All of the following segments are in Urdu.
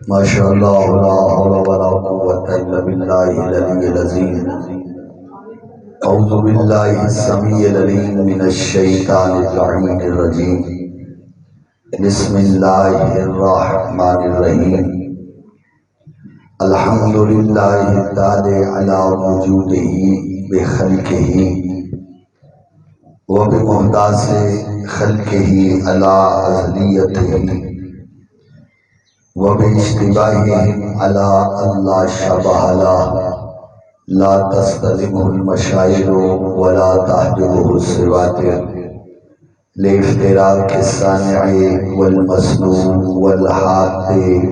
ماشاء اللہ لا حول ولا قوة الا باللہ العلی العظیم اعوذ باللہ السمیع العلیم من الشیطان اللعین الرجیم بسم اللہ الرحمن الرحیم الحمد للہ الدال علی وجودہ بخلقہ وبمحدث خلقہ علی ازلیتہ وباشتباههم على الله شبه له لا تستلمه المشاعر ولا تحجبه السواتر لافتراق الصانع والمصنوع والحاد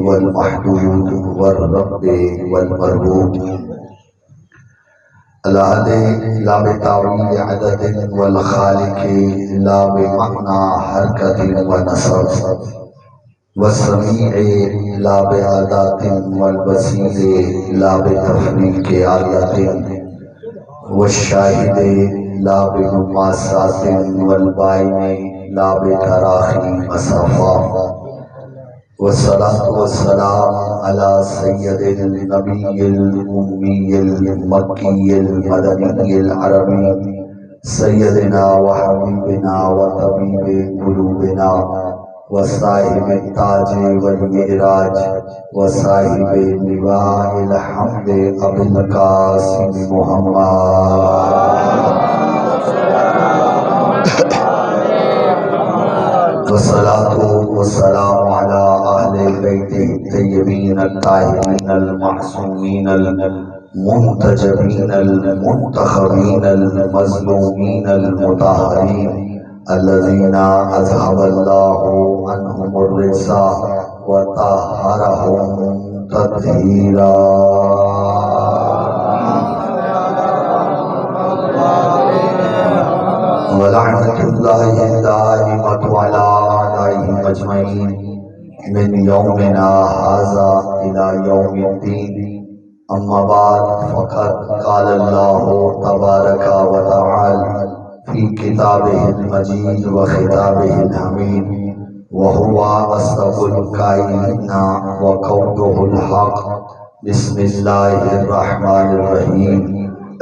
والمحدود والرب والمربوب الأحد لا بتعويل عدد والخالق لا بمعنى حركة ونصب والسمیع لا بعادات والبصیر لا بتفریق آیات والشاہد لا بمماسات والبائن لا بتراخی مسافات والصلاة والسلام على سید النبی الأمی المکی المدنی العربی سیدنا وحبیبنا وطبیب قلوبنا وصاحب التاج والمعراج وصاحب لواء الحمد ابو القاسم محمد والصلاة والسلام على أهل بيته الطيبين الطاهرين المعصومين المنتجبين المنتخبين المظلومين المطهرين الذين أذهب الله عنهم الرجس وطهرهم تطهيرا ولعنة الله الدائمة على أعدائهم أجمعين من يومنا هذا إلى يوم الدين أما بعد فقد قال الله تبارك وتعالى في كتابه المجيد وخطابه الحميد وهو أصدق القائلين وقوله الحق بسم الله الرحمن الرحيم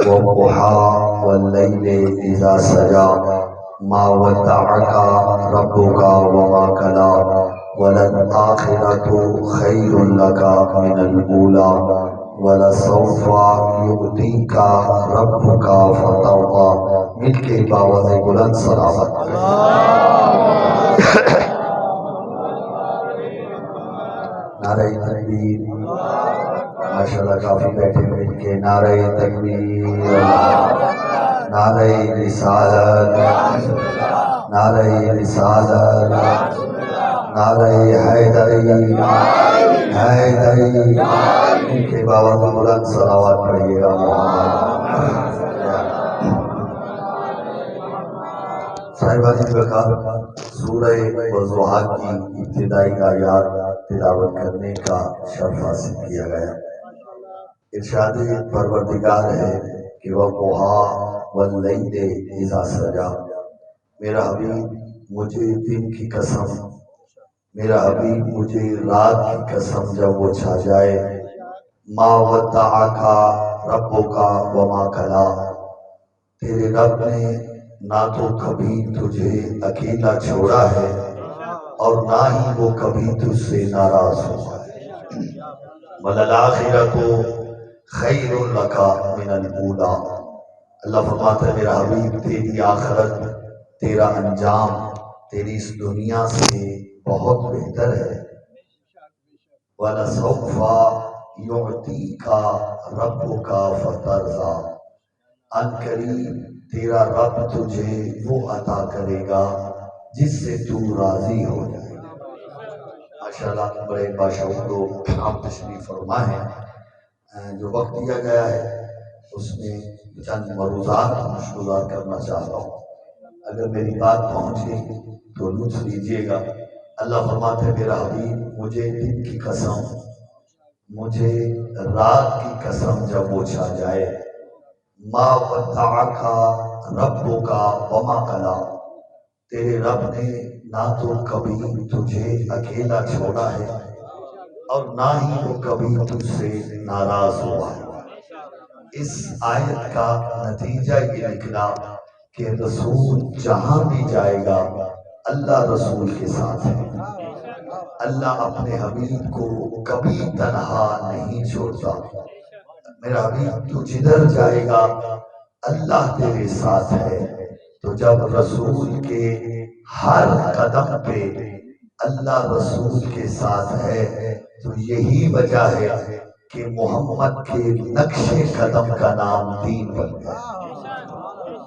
والضحى والليل إذا سجى ما ودعك ربك وما قلى وللآخرة خير لك من الأولى وَلَسَوْفَ يُؤْتِيكَ رَبُّكَ فَتَرْضَى مل کے باوز بلند صلوات نعرہ تکبیر ماشاءاللہ کافی بیٹھے مل کے نعرہ تکبیر نعرہ رسالت نعرہ رسالت نعرہ حیدری حیدری ان کے باوز بلند صلوات پڑھئیے گا صاحبہ جی بکار سورہ وضحا کی ابتدائی آیات تلاوت کرنے کا شرف حاصل کیا گیا. ارشاد پروردگار ہے کہ وَضُحَا وَاللَّيْلِ إِذَا سَجَا. میرا حبیب مجھے دن کی قسم، میرا حبیب مجھے رات کی قسم جب وہ چھا جائے. ما ودعک ربک وما قلی. تیرے رب نے نہ تو کبھی تجھے اکیلا چھوڑا ہے اور نہ ہی وہ کبھی تجھ سے ناراض ہوا ہے. وَلَلْآخِرَةُ خَيْرٌ لَكَ مِنَ الْأُولَى. اللہ فرماتا ہے میرا حبیب تیری آخرت، تیرا انجام تیری اس دنیا سے بہت بہتر ہے. وَلَسَوْفَ يُعْتِيكَ رَبُّكَ فَتَرْضَى. ان قریب تیرا رب تجھے وہ عطا کرے گا جس سے تو راضی ہو جائے. ماشاءاللہ بڑے باشعور لوگ آپ تشریف فرما ہیں. جو وقت دیا گیا ہے اس میں چند مروزات مشغولات کرنا چاہتا ہوں. اگر میری بات پہنچ گئی تو لطف لیجیے گا. اللہ فرماتے ہیں میرا حبیب مجھے دن کی قسم، مجھے رات کی قسم جب وہ چھا جائے. ما ودعک ربک وما قلی. تیرے رب نے نہ تو کبھی تجھے اکیلا چھوڑا ہے اور نہ ہی وہ کبھی تجھ سے ناراض ہوا۔ اس آیت کا نتیجہ یہ نکلا کہ رسول جہاں بھی جائے گا اللہ رسول کے ساتھ ہے۔ اللہ اپنے حبیب کو کبھی تنہا نہیں چھوڑتا۔ میرا حبیب تو جدھر جائے گا اللہ تیرے ساتھ ہے۔ تو جب رسول کے ہر قدم پہ اللہ رسول کے ساتھ ہے تو یہی وجہ ہے کہ محمد کے نقش قدم کا نام دین بن گیا۔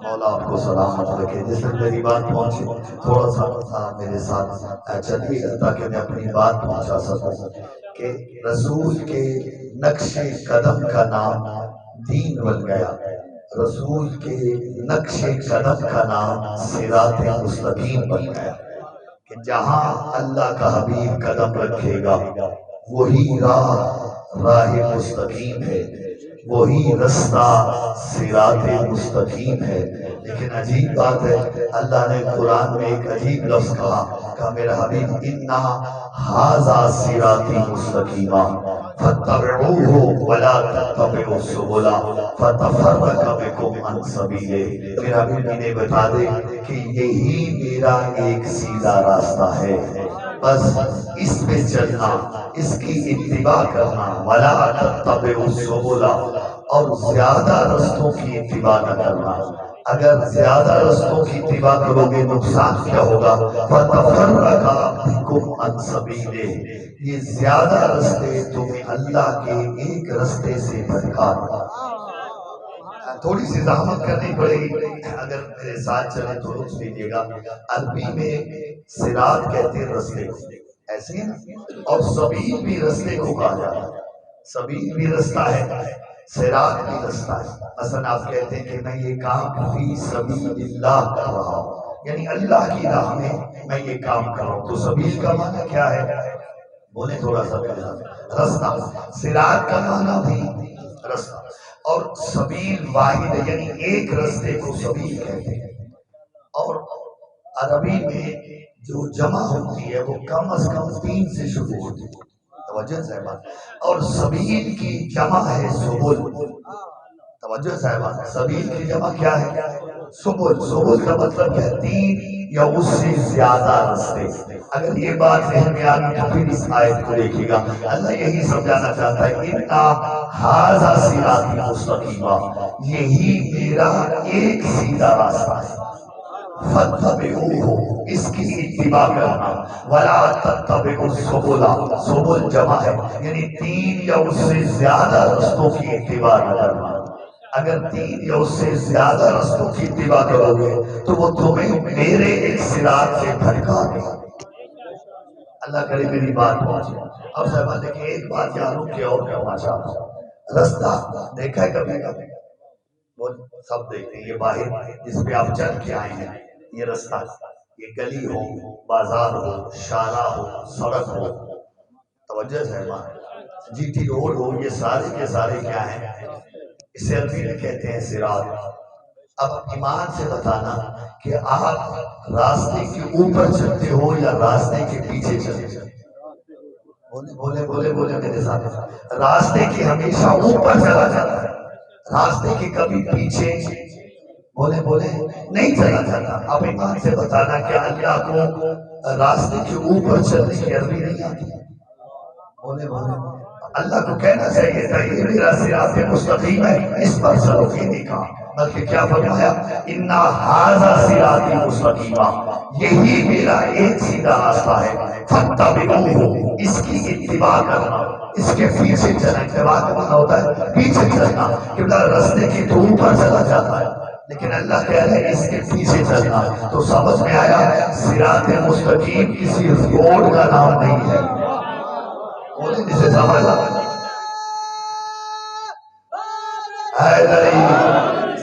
مولا آپ کو سلامت رکھے۔ جس میں میری بات پہنچے تھوڑا سا میرے ساتھ چلیے گا تاکہ میں اپنی بات پہنچا سکوں کہ رسول کے نقش قدم کا نام دین بن گیا۔ رسول کے نقش قدم کا نام صراط مستقیم بن گیا کہ جہاں اللہ کا حبیب قدم رکھے گا وہی راہ مستقیم ہے، وہی رستہ صراط مستقیم ہے۔ لیکن عجیب بات ہے اللہ نے قرآن میں ایک عجیب لفظ کہا میرا حبیب اِنَّا هَذَا صِرَاطِي مُسْتَقِيمًا فَاتَّبِعُوهُ وَلَا تَتَّبِعُوا السُّبُلَ فَتَفَرَّقَ بِكُمْ عَنْ سَبِيلِهِ۔ میرا حبیب انہیں بتا دے کہ یہی میرا ایک سیدھا راستہ ہے، بس اس پہ چلنا، اس کی اتباع کرنا۔ وَلَا تَتَّبِعُوا السُّبُلَ، اور زیادہ رستوں کی اتباع نہ کرنا۔ اگر زیادہ رستوں کی اتباع کرو گے نقصان کیا ہوگا؟ فَتَفَرَّقَ بِكُمْ عَنْ سَبِيلِهِ، یہ زیادہ رستے تمہیں اللہ کے ایک رستے سے بھٹکا دیں۔ تھوڑی سی زحمت کرنی پڑے گی، اگر میرے ساتھ چلے تو لطف لیجیے گا۔ عربی میں صراط کہتے ہیں رستے کو، ایسے ہیں، اور سبیل بھی رستے کو کہا جاتا ہے۔ سبیل بھی رستہ ہے، صراط بھی رستہ ہے۔ مثلا آپ کہتے ہیں کہ میں یہ کام فی سبیل اللہ کر رہا ہوں، یعنی اللہ کی راہ میں میں یہ کام کر رہا ہوں، تو سبیل کا معنی کیا ہے؟ بولیں تھوڑا سا میرے ساتھ۔ رستہ۔ صراط کا معنی بھی رستہ، اور سبیل واحد ہے، یعنی ایک رستے کو سبیل کہتے ہیں۔ اور عربی میں جو جمع ہوتی ہے وہ کم از کم 3 سے شروع ہوتی ہے، توجہ صاحبان، اور سبیل کی جمع ہے سبل۔ توجہ صاحبان، سبیل کی جمع کیا ہے؟ سبل۔ سبل کا مطلب ہے 3 یا اس سے زیادہ رستے۔ اگر یہ بات ذہن میں آ گئی تو پھر اس آیت کو دیکھیے گا، اللہ یہی سمجھانا چاہتا ہے اِنَّا هَذَا صِرَاطِي مُسْتَقِيمًا، یہی میرا ایک سیدھا راستہ ہے۔ فَاتَّبِعُوهُ، اس کی اتباع کرنا۔ وَلَا تَتَّبِعُوا السُّبُلَ، سبل جمع ہے، یعنی 3 یا اس سے زیادہ رستوں کی اتباع نہ کرنا۔ اگر 3 یا اس سے زیادہ رستوں کی اتباع کرو گے تو وہ تمہیں میرے ایک صراط سے بھٹکا دے۔ اللہ کرے میری بات پہنچے۔ اب صاحبہ دیکھیں ایک بات یہاں رک کے اور کرنا چاہتا ہوں، رستہ دیکھا ہے کبھی کبھی؟ وہ سب دیکھتے ہیں، یہ باہر جس پہ آپ چل کے آئے ہیں، یہ رستہ، یہ گلی ہو، بازار ہو، شارع ہو، سڑک ہو، توجہ صاحبہ، جی ٹی روڈ ہو، یہ سارے کے سارے کیا ہیں؟ اسے عربی میں کہتے ہیں صراط۔ اب ایمان سے بتانا کہ آپ راستے کے اوپر چلتے ہو یا راستے کے پیچھے چلتے ہو؟ بولے بولے بولے میرے ساتھ۔ راستے کے ہمیشہ اوپر چلا جاتا ہے، راستے کے کبھی پیچھے بولے بولے نہیں چلا جاتا۔ اب ایمان سے بتانا کہ اللہ کو راستے کے اوپر چلنے کی عربی نہیں آتی؟ بولے بولے اللہ کو کہنا چاہیے تھا یہ میرا صراط مستقیم ہے، اس پر چلو، یہ نہیں کہا، بلکہ کیا فرمایا؟ اِنَّا هَذَا صِرَاطِي مُسْتَقِيمًا، یہی میرا ایک سیدھا راستہ ہے۔ فَاتَّبِعُوهُ، اس کی اتباع کرنا، اس کے پیچھے چلنا۔ اتباع کا معنی ہوتا ہے پیچھے چلنا، کہ راستے کے تو اوپر چلا جاتا ہے لیکن اللہ کہہ رہے اس کے پیچھے چلنا۔ تو سمجھ میں آیا صراط مستقیم کسی روڈ کا نام نہیں ہے، بولے جسے سمجھ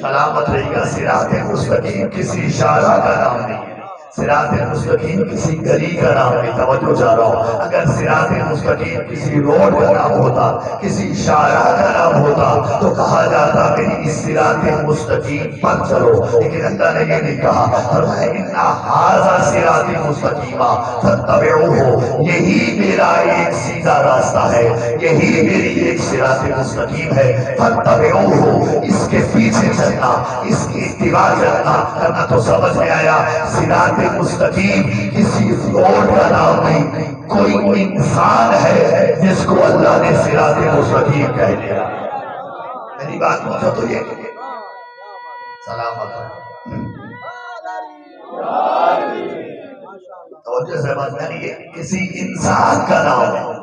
سلامت رہے گا۔ صراط مستقیم کسی اشارہ کا نام نہیں ہے، صراط مستقیم کسی گلی کا نام نہیں، توجہ چاہ رہا ہوں، اگر صراط مستقیم کسی روڈ کا نام ہوتا، کسی شارع کا نام ہوتا تو کہا جاتا میری اس صراط مستقیم پر چلو، لیکن اللہ نے یہ نہیں کہا، فرمایا اِنَّ هَٰذَا صِرَاطِ مُسْتَقِیمًا فَاتَّبِعُوهُ، یہی میرا ایک سیدھا راستہ ہے، یہی میری ایک صراط مستقیم ہے، فَاتَّبِعُوهُ، اس کے پیچھے چلنا، اس کی اتباع کرنا تو سمجھ میں آیا۔ صراط مستقیم کسی روڈ کا نام نہیں، کوئی انسان ہے جس کو اللہ نے صراط مستقیم کہہ دیا۔ میری بات پوچھو تو یہ سلامت ہے، توجہ سے بات نہیں ہے، کسی انسان کا نام ہے،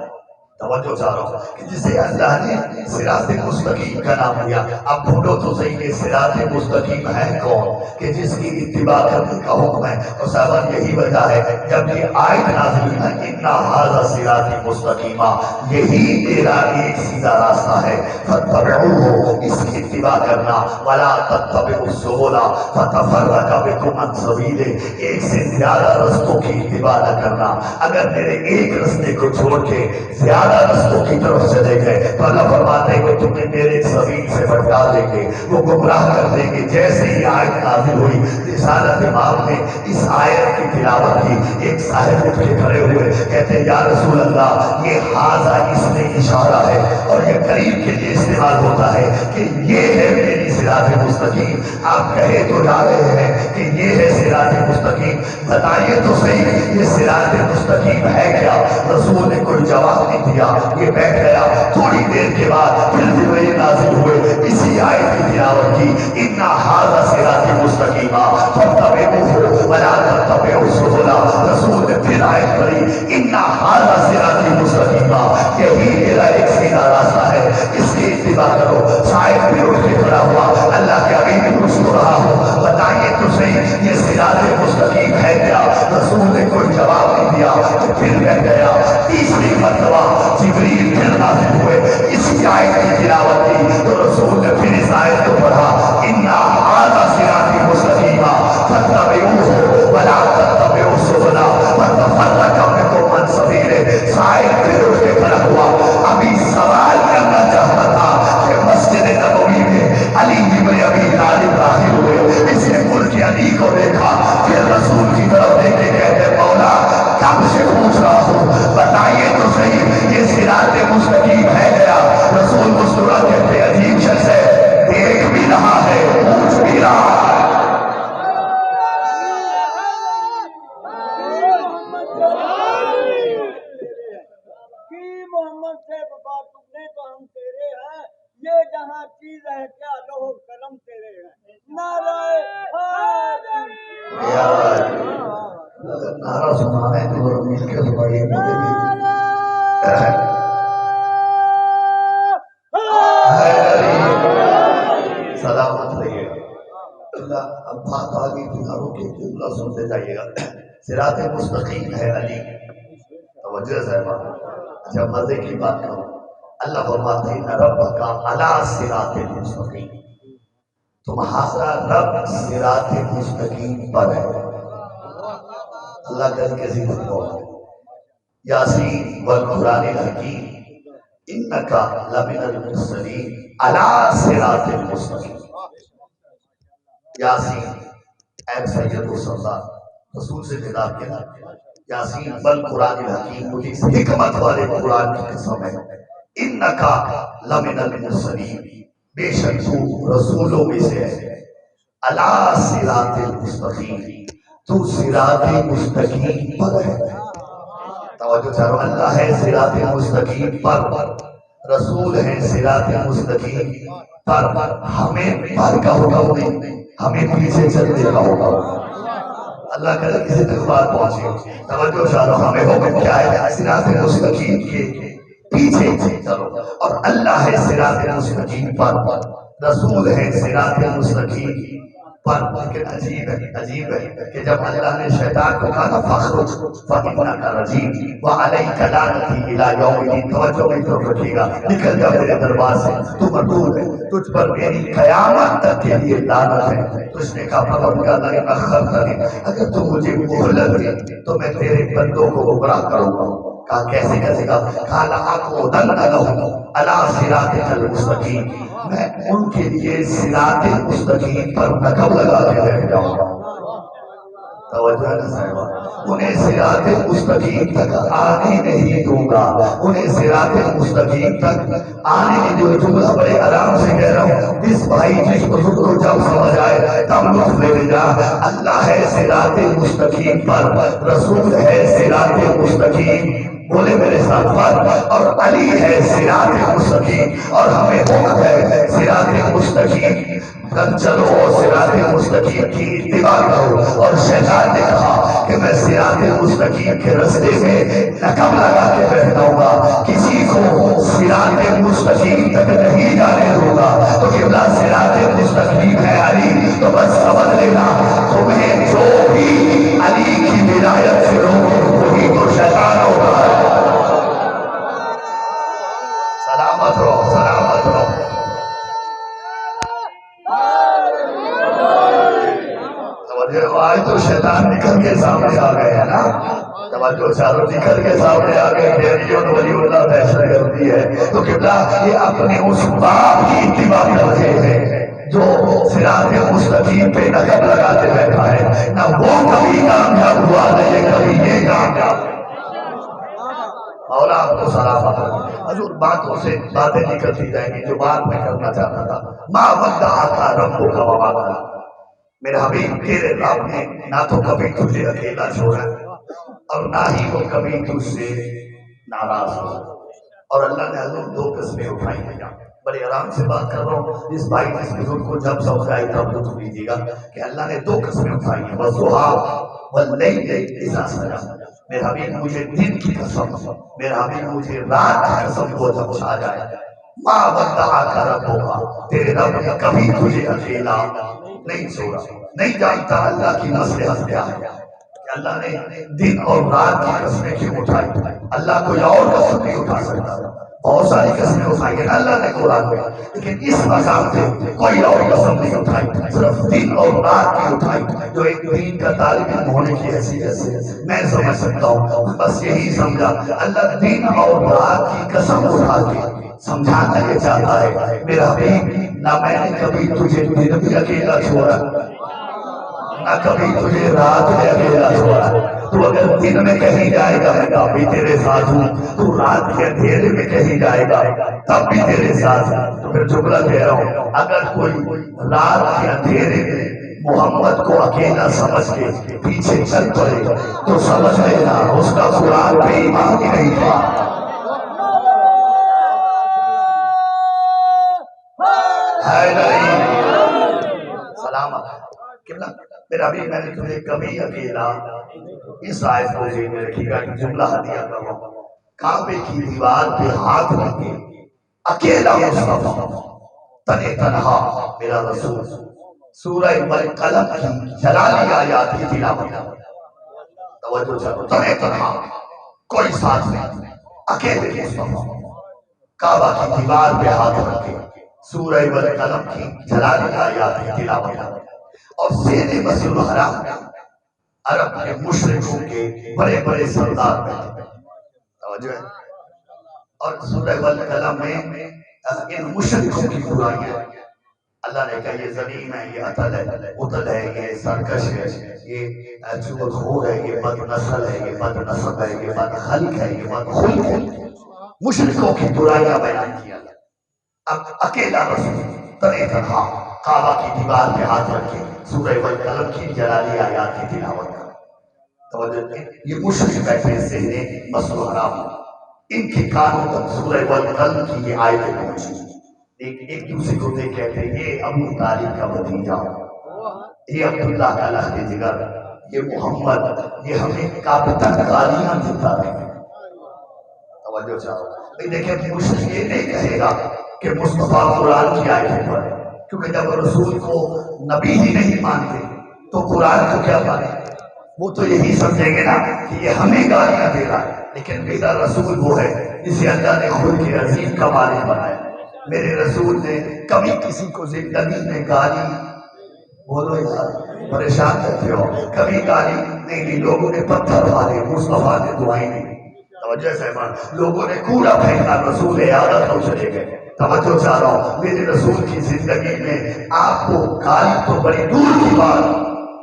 توجہ چاہ رہا ہوں کہ جسے اللہ نے صراط مستقیم کا نام دیا۔ اب ڈھونڈو تو صحیح یہ صراط مستقیم ہے کون کہ جس کی اتباع کرنے کا حکم ہے؟ تو صاحب یہی وجہ ہے جب یہ آیت نازل ہوئی نا اِنَّ هَٰذَا صِرَاطِ مُسْتَقِیمًا، یہی میرا ایک سیدھا راستہ ہے، فَاتَّبِعُوهُ، اس کی اتباع کرنا، وَلَا تَتَّبِعُوا السُّبُلَ فَتَفَرَّقَ بِكُمْ عَنْ سَبِیلِهِ، ایک سے زیادہ رستوں کی اتباع نہ کرنا۔ اگر میرے ایک رستے کو چھوڑ کے زیادہ رستوں کی طرف چلے گئے تو اللہ فرماتے ہیں کہ تمہیں میرے سبیل سے بھٹکا دیں گے، وہ گمراہ کر دیں گے۔ جیسے ہی آیت نازل ہوئی رسالت امام نے اس آیت کی تلاوت کی، ایک صاحب اٹھ کے کھڑے ہوئے کہتے ہیں یا رسول اللہ، یہ ہاذا اس میں اشارہ ہے اور یہ قریب کے لیے استعمال ہوتا ہے کہ یہ ہے میری صراط مستقیم، آپ کہے تو جا رہے ہیں کہ یہ ہے صراط مستقیم، بتائیے تو صحیح یہ صراط مستقیم ہے کیا؟ رسول نے کوئی جواب نہیں دیا، یہ بیٹھ گیا۔ تھوڑی دیر کے بعد پھر جبریل نازل ہوئے، اسی آیت کی تلاوت کی، اِنَّ هَٰذَا صِرَاطِ مُسْتَقِیمًا فَاتَّبِعُوهُ وَلَا تَتَّبِعُوا السُّبُلَ، رسول نے پھر آیت پڑھی اِنَّ هَٰذَا صِرَاطِ مُسْتَقِیمًا، یہی میرا ایک سیدھا راستہ ہے، اس کی اتباع کرو۔ شاید پھر اٹھ کے کھڑا ہوا، اللہ کے حبیب مسکرا رہا ہوں، بتائیے تو صحیح یہ صراط مستقیم ہے کیا؟ رسول نے کوئی جواب نہیں دیا، پھر بیٹھ گیا۔ تیسری مرتبہ جبریل پھر نازل ہوئے، اسی آیت کی تلاوت کی تو رسول نے پھر اس آیت کو پڑھا اِنَّ هَٰذَا صِرَاطِ مُسْتَقِیمًا فَاتَّبِعُوهُ وَلَا تَتَّبِعُوا السُّبُلَ فَتَفَرَّقَ بِكُمْ عَنْ سَبِیلِهِ۔ شاید پھر اٹھ کے کھڑا ہوا، ابھی سوال کرنا چاہتا تھا کہ مسجد نبوی میں علی بن ابی طالب داخل ہوئے، اس نے ملک علی کو دیکھا، پھر رسول کی طرف دیکھتے کہتے مولا کب سے پوچھ رہا ہوں، بتائیے تو صحیح یہ صراط مستقیم ہے کیا؟ رسول مسکرا کہتے عجیب شخص ہے، دیکھ بھی رہا ہے پوچھ بھی رہا ہے۔ محمد سے وفا تم نے تو ہم تیرے ہیں، یہ جہاں چیز ہے کیا لوہ قلم تیرے ہیں۔ نعرہ نعرہ سنانا ہے تو مل کے سنائیے، مجھے بھی سلامت رہیے اللہ۔ اب بات آگئی تمہاروں کے جملہ سنتے جائیے گا۔ صراط مستقیم ہے علی، توجہ صاحبہ، اچھا مزے کی بات کرو، اللہ فرماتے ہیں ربک علی صراط مستقیم، تمہارا رب صراط مستقیم پر ہے۔ اللہ کل کسی کو یاسین والقرآن الحکیم انکا لمن المرسلین علی صراط مستقیم۔ یاسین اے سید السلام، رسول سے خطاب کیا، یاسین والقرآن الحکیم، مجھے اس حکمت والے قرآن کی قسم ہے، انکا لمن المرسلین، بے شک تو رسولوں میں سے ہے، علی صراط المستقیم، تو صراط مستقیم پر ہے۔ توجہ چارو، اللہ ہے صراط مستقیم پر، رسول ہے صراط مستقیم پر، ہمیں پر کا حکم نہیں، ہمیں پیچھے چلنے کا حکم۔ اللہ کا کسی تک بات پہنچی، توجہ چارو، ہمیں حکم کیا ہے؟ صراط مستقیم کے پیچھے چلو، اور اللہ ہے صراط مستقیم پر، رسول ہے صراط مستقیم پر لیکن عجیب ہے کہ جب اللہ نے شیطان کو کہا نا فخرج فإنک رجیم وعلیک لعنتی الی یوم الدین، توجہ میری طرف رکھیے گا، نکل جا میرے دربار سے، تو مردود ہے، تجھ پر میری قیامت تک کے لیے لعنت ہے۔ تو اس نے کہا فَقَدْ أَخَّرْتَنِی، اگر تو مجھے مہلت دے تو میں تیرے بندوں کو گمراہ کروں گا۔ کہا کیسے کرے گا؟ کہا لَأَقْعُدَنَّ لَهُمْ عَلَىٰ صِرَاطِكَ الْمُسْتَقِيمِ، میں ان کے لیے صراط مستقیم پر نقب لگا کے بیٹھ جاؤں گا۔ توجہ نہ صاحبہ، انہیں صراط مستقیم تک آنے نہیں دوں گا، انہیں صراط مستقیم تک آنے نہیں دوں گا۔ جملہ بڑے آرام سے کہہ رہا ہوں، جس بھائی جس بزرگ کو جب سمجھ آئے تب لطف لے جا۔ اللہ ہے صراط مستقیم پر، رسول ہے صراط مستقیم، بولے میرے ساتھ پر، اور علی ہے صراط مستقیم، اور ہمیں حکم ہے صراط مستقیم پر چلو اور صراط مستقیم کی اتباع کرو۔ اور شیطان نے کہا کہ میں صراط مستقیم کے رستے میں نقب لگا کے بیٹھ جاؤں گا، کسی کو صراط مستقیم تک نہیں جانے دوں گا۔ تو قبلہ صراط مستقیم ہے علی، تو بس سمجھ لینا تمہیں جو بھی علی کی ولایت سے روکے وہی تو شیطان ہوگا۔ سلامت رہو، سلامت رہو۔ آج تو شیطان نکل کے سامنے آ گئے ہیں نا، توجہ چاروں نکل کے سامنے آ گئے، بیٹیوں تو ولی اللہ فیصلہ کرتی ہے۔ تو قبلہ یہ اپنے اس باپ کی اتباع کرتے ہیں جو صراط مستقیم پہ نقب لگا کے بیٹھا ہے، نہ وہ کبھی کامیاب ہوا نہ یہ کبھی یہ کامیاب۔ مولا آپ کو سلامت رکھے۔ حضور باتوں سے باتیں نکلتی جائیں گی، جو بات میں کرنا چاہتا تھا، ما ودعک ربک وما قلی، میرے حبیب تیرے رب نے نہ تو کبھی تجھے اکیلا چھوڑا اور نہ ہی وہ کبھی تجھ سے ناراض ہو۔ اور اللہ نے حضور دو قسمیں اٹھائی ہیں، بڑے آرام سے بات کر رہا ہوں، اس بھائی جس بزرگ کو جب سمجھ آئی تب لطف لیجیے گا کہ اللہ نے دو قسمیں اٹھائی ہیں، وَالضُّحَىٰ وَاللَّيْلِ إِذَا سَجَىٰ، میرے حبیب مجھے دن کی قسم، میرے حبیب مجھے رات کی قسم کو جب چھا جائے، ما ودعک ربک، تیرے رب نے کبھی تجھے اکیلا نہیں چھوڑا۔ نہیں جانتا اللہ کی مصلحت کیا ہے کہ اللہ نے دن اور رات کی قسمیں کیوں اٹھائی۔ اللہ کوئی اور قسم نہیں اٹھا سکتا، بہت ساری قسمیں اٹھائی ہیں اللہ نے قرآن میں، لیکن اس مقام سے کوئی اور قسم نہیں اٹھائی، صرف دن اور رات کی اٹھائی۔ جو ایک دین کا طالب علم ہونے کی حیثیت سے میں سمجھ سکتا ہوں، بس یہی سمجھا اللہ دن اور رات کی قسم اٹھا کے سمجھانا یہ چاہتا ہے میرا حبیب، نہ میں نے کبھی تجھے دن بھی اکیلا چھوڑا نہ کبھی تجھے رات میں اکیلا چھوڑا۔ تو اگر دن میں کہیں جائے گا میں تب بھی تیرے ساتھ ہوں، تو رات کے اندھیرے میں کہیں جائے گا تب بھی تیرے ساتھ ہوں۔ تو پھر جملہ کہہ رہا ہوں، اگر کوئی رات کے اندھیرے میں محمد کو اکیلا سمجھ کے پیچھے چل پڑے تو سمجھ لینا اس کا قرآن پہ ایمان ہی نہیں تھا۔ ہے نہیں سلامت قبلہ میرا بھی، میں نے تمہیں کبھی اکیلا، اس آیت کو ذہن میں رکھیے گا کہ جملہ ہدیہ کر رہا ہوں، کعبے کی دیوار پہ ہاتھ رکھ کے اکیلا مصطفیٰ تنے تنہا میرا رسول سورہ والقلم کی جلالی آیات کی تلاوت، توجہ چلو، تنے تنہا کوئی ساتھ نہیں، اکیلے مصطفیٰ کعبہ کی دیوار پہ ہاتھ رکھ کے سورہ والقلم کی جلالی آیات کی تلاوت، اور زیر مسجد الحرام عرب کے مشرکوں کے بڑے بڑے سردار بیٹھے، توجہ ہے، اور سورہ والقلم میں ان مشرکوں کی برائیاں اللہ نے کہا یہ زمین ہے، یہ عطل ہے، اتل ہے، یہ سرکش ہے، یہ چغل خور ہے، یہ بد نسل ہے، یہ بد نسب ہے، یہ بد خلق ہے، یہ بد خلق ہے، مشرکوں کی برائیاں بیان کیا۔ اب اکیلا رسول تنے تنہا کعبہ کی دیوار پہ ہاتھ رکھ کے سورہ والقلم کی جلالی آیات کی تلاوت کر، توجہ، یہ مشرک بیٹھے سے مسجد الحرام، ان کے کانوں تک سورہ والقلم کی یہ آیتیں پہنچی، ایک دوسرے کو دیکھ کہتے ہیں یہ ابو طالب کا بھتیجا، یہ عبداللہ کا لخت جگر، یہ محمد، یہ ہمیں کعبہ تک گالیاں دیتا ہے۔ توجہ چاہو، دیکھیں مشرک یہ نہیں کہے گا کہ مصطفیٰ قرآن کی آیتیں پڑھے، کیونکہ جب رسول کو نبی ہی نہیں مانتے تو قرآن کو کیا مانے؟ وہ تو یہی سمجھیں گے نا کہ یہ ہمیں گالیاں دے رہا ہے، لیکن میرا رسول وہ ہے جسے اللہ نے خود کے عظیم کا مالک بنایا۔ میرے رسول نے کبھی کسی کو زندگی میں گالی، بولو یار پریشان کرتے ہو، کبھی گالی نہیں دی، لوگوں نے پتھر مارے، مصطفیٰ نے دعائیں دی، توجہ صاحبان، لوگوں نے کوڑا پھینکا، رسول عادت ہو چلے گئے۔ توجہ چاہ رہا ہوں، میرے رسول کی زندگی میں آپ کو گالی تو بڑی دور کی بات،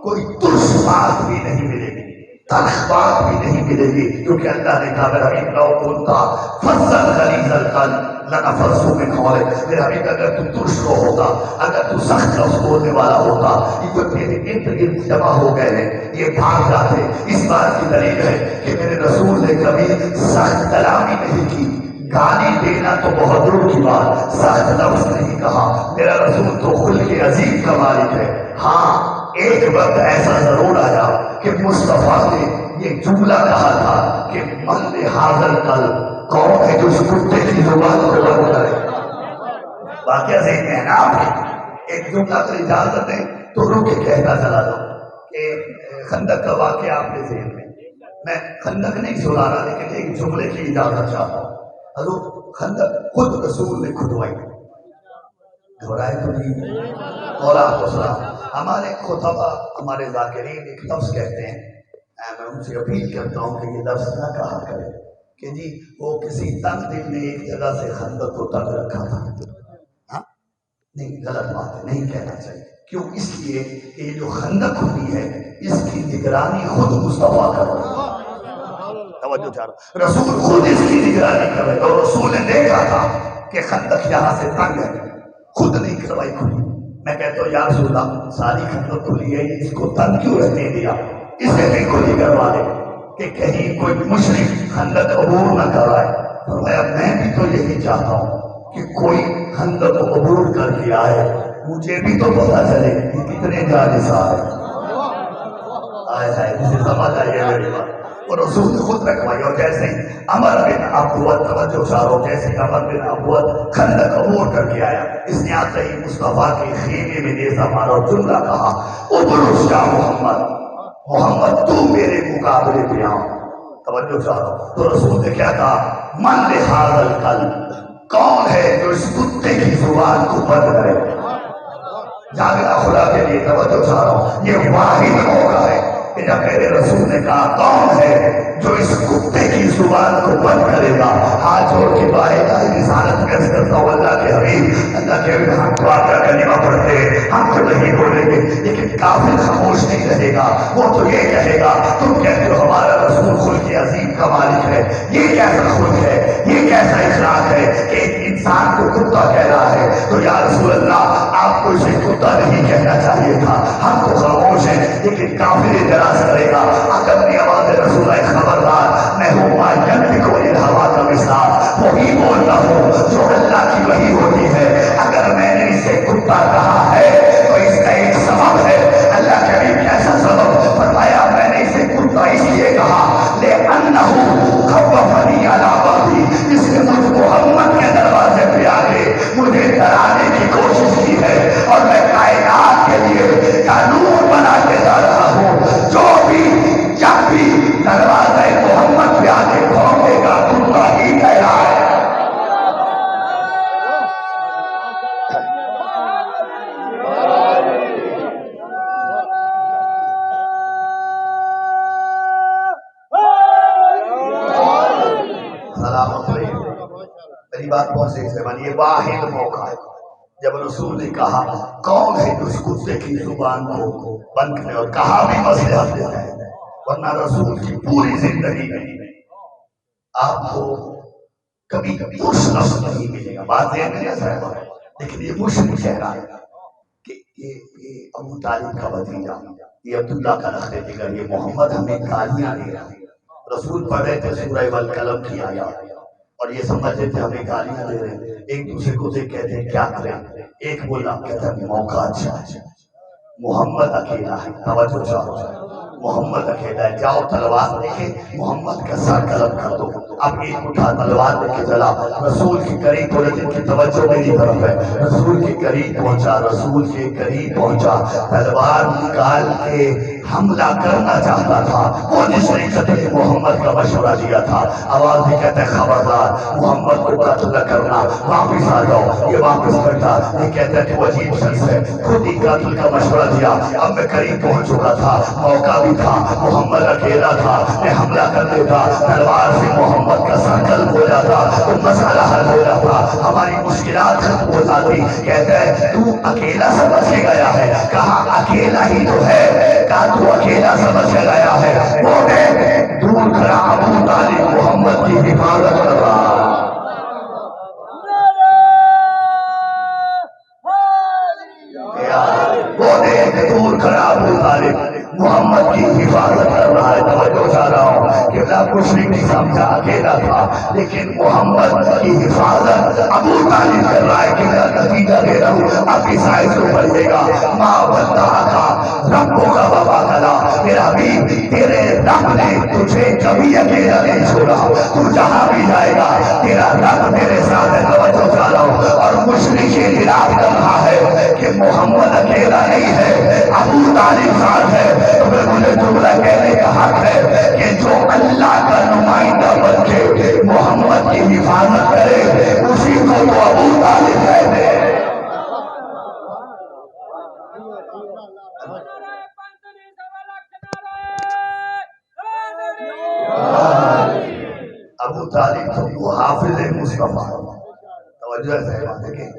کوئی ترس بات بھی نہیں ملے گی، تلخ بات بھی نہیں ملے گی، کیونکہ اللہ نے کہا میرا حبیب لو کنتا فظا غلیظ القلب لانفضوا من حولک، میرا حبیب اگر تو ترس رو ہوتا، اگر تو سخت لفظ بولنے والا ہوتا، یہ جو تیرے ارد گرد جمع ہو گئے ہیں یہ بھاگ جاتے۔ اس بات کی دلیل ہے کہ میرے رسول نے کبھی سخت کلامی نہیں کی، گالی دینا تو بہت دور کی بات، سخت لفظ نہیں کہا۔ میرا رسول تو خلق عظیم کا مالک ہے۔ ہاں ایک وقت ایسا ضرور آیا کہ مصطفیٰ نے یہ جملہ کہا تھا کہ من حاضر کل، کون ہے جو اس کتے کی زبان کو بند کرے؟ واقعہ ذہن میں ہے نا آپ کے؟ ایک جملہ تو اجازت ہے تو رک کے کہتا چلا دو کہ خندق کا واقعہ آپ کے ذہن میں خندق نہیں سنا رہا، لیکن ایک جملے کی اجازت چاہتا ہوں۔ حضور خندق خود رسول نے کھدوائی، گھبرائے تو نہیں؟ اور آپ کو سنا ہمارے خطبہ، ہمارے ذاکرین ایک لفظ کہتے ہیں، میں ان سے اپیل کرتا ہوں کہ یہ لفظ نہ کہا کرے کہ جی وہ کسی تنگ دل نے ایک جگہ سے خندق کو تنگ رکھا تھا، ہاں نہیں، غلط بات ہے، نہیں کہنا چاہیے۔ کیوں؟ اس لیے کہ یہ جو خندق ہوئی ہے اس کی نگرانی خود مصطفیٰ کر رہا ہے، توجہ چاہ رہا، رسول خود اس کی نگرانی کر رہے، اور رسول نے دیکھا تھا کہ خندق یہاں سے تنگ ہے، خود نہیں کروائی کھلی۔ میں کہتا ہوں یا رسول اللہ ساری خندق کھلی ہے، اس کو تنگ کیوں رہنے دیا؟ اسے بھی کھلی کروا دے کہ کہیں کوئی مشرک خندق عبور نہ کرائے۔ فرمایا میں بھی تو یہی چاہتا ہوں کہ کوئی خندق عبور کر کے آئے، مجھے بھی تو پتا چلے کہ کتنے جانسار ہیں۔ آئے ہائے، جسے سمجھ آئیے میری بات، اور رسول نے خود رکھوائی۔ اور جیسے عمر بن عبود، توجہ چاروں، جیسے عمر بن عبود خندق عبور کر کے آیا، اس نے آتے ہی مصطفیٰ کے خیمے میں نیزہ مارا اور جملہ کہا ابرز یا محمد، محمد تو میرے مقابلے پہ آؤ۔ توجہ چاروں، تو رسول نے کیا کہا من لہذا القلب، کون ہے جو اس کتے کی زبان کو بند کرے؟ جاگنا خدا کے لیے، توجہ چاہ رہا ہوں، یہ واحد موقع ہے کہ جب میرے رسول نے کہا کون ہے جو اس کتے کی زبان کو بند کرے گا، ہاتھ جوڑ کے باہر رسالت میں عرض کرتا ہوں اللہ کے حبیب، اللہ کے حبیب، ہم تو آپ کا کلمہ پڑھتے ہیں، ہم تو نہیں بولیں گے، لیکن کافر خاموش نہیں رہے گا، وہ تو یہ کہے گا تم کہتے ہو ہمارا رسول خلق عظیم کا مالک ہے، یہ کیسا خلق ہے، یہ کیسا اخلاق ہے کہ ایک انسان کو کتا کہہ رہا ہے؟ تو یا رسول اللہ آپ کو اسے کتا نہیں کہنا چاہیے تھا، ہم تو خاموش ہیں، لیکن کافر اعتراض کرے گا، اگر اپنی آواز رسول ہے خبردار، میں ہوں ماینطق عن الہویٰ کا مثال، وہی بولتا ہوں جو اللہ کی وحی ہوتی ہے، اگر میں نے اسے کتا کہا ہے تو اس کا ایک سبب ہے۔ اللہ کے حبیب کیسا سبب؟ فرمایا میں نے اسے کتا اس لیے کہا لِأَنَّهُ خَوَّفَنِي عَلَىٰ بَابِي، اس نے مجھ محمد کے دروازے پہ آ کے مجھے ڈرانے کی کوشش کی ہے، اور میں کائنات کے لیے قانون بنا کے جا رہا ہوں، جو بھی جب بھی دروازہ محمد پہ آ کے پہنچے گا کتا ہی کہلائے۔ میری بات پہنچے سے یہ واحد موقع ہے جب رسول نے کہا کون ہے جو اس کتے کی زبان کو بند کرے، اور کہا بھی مصلحت ہے، ورنہ رسول کی پوری زندگی میں آپ کو کبھی پرس لفظ نہیں ملے گا۔ بات ذہن میں ایسا ہے، لیکن یہ مشرک کہہ رہا ہے کہ یہ ابو طالب کا بھتیجا، یہ عبداللہ کا لخت جگر، یہ محمد ہمیں گالیاں دے رہا ہے۔ رسول پڑھ رہے تھے سورہ والقلم کی آیات، اور یہ سمجھتے تھے ہمیں گالیاں دے رہے ہیں، ایک دوسرے کو دیکھ کہتے ہیں کیا کریں؟ ایک بولا کہتا ہے موقع اچھا ہے، محمد اکیلا ہے، توجہ چاہو، محمد اکیلا ہے، جاؤ تلوار لے کے محمد کا سر قلم کر دو۔ اب ایک اٹھا تلوار لے کے چلا، رسول کے قریب تھوڑے دن کی توجہ میری طرف ہے، رسول کے قریب پہنچا، رسول کے قریب پہنچا، تلوار نکال کے حملہ کرنا چاہتا تھا۔ وہ جس نے قتل محمد کا مشورہ دیا تھا، آواز بھی کہتے ہیں خبردار محمد کو قتل نہ کرنا، واپس آ جاؤ۔ یہ واپس کرتا، یہ کہتا ہے تو عجیب شخص ہے، خود ہی قتل کا مشورہ دیا۔ اب میں قریب پہنچ چکا تھا، موقع بھی تھا، محمد اکیلا تھا، میں حملہ کر دیتا، تلوار سے محمد کا سر قلم ہو جاتا تو مسئلہ حل ہو جاتا، ہماری مشکلات ختم ہو جاتی۔ کہتا ہے تو اکیلا سمجھ کے گیا ہے، کہا اکیلا ہی تو ہے، کہا تو اکیلا سمجھ کے گیا ہے، وہ ہے دور کھڑا ابو طالب محمد کی حفاظت کر رہا ہے۔ وہ دیکھ دور کھڑا ابو طالب محمد کی حفاظت کر رہا ہے۔ توجہ چاہ رہا ہوں کہ لا مشرک نہیں سمجھا اکیلا تھا، لیکن محمد کی حفاظت ابو طالب کر رہا ہے۔ کہ نتیجہ دے رہا ہوں، اب اس آیت کو پڑھیے گا، ماں بندہ کا ربوں کا بابا کلا، میرا حبیب تیرے رب نے تجھے کبھی اکیلا نہیں چھوڑا، تو جہاں بھی جائے گا تیرا رب تیرے ساتھ ہے۔ توجہ چاہ رہا ہوں، اور مشرک یہ اعلان کر رہا ہے کہ محمد اکیلا نہیں ہے، ابو طالب ساتھ ہے۔ تو پھر مجھے جملہ کہنے کا حق ہے کہ جو اللہ کا نمائندہ بن کے محمد کی حفاظت کرے اسی کو تو ابو طالب کہتے ہیں۔ ابو طالب تو وہ حافظ مصطفیٰ۔ توجہ ہے، دیکھیں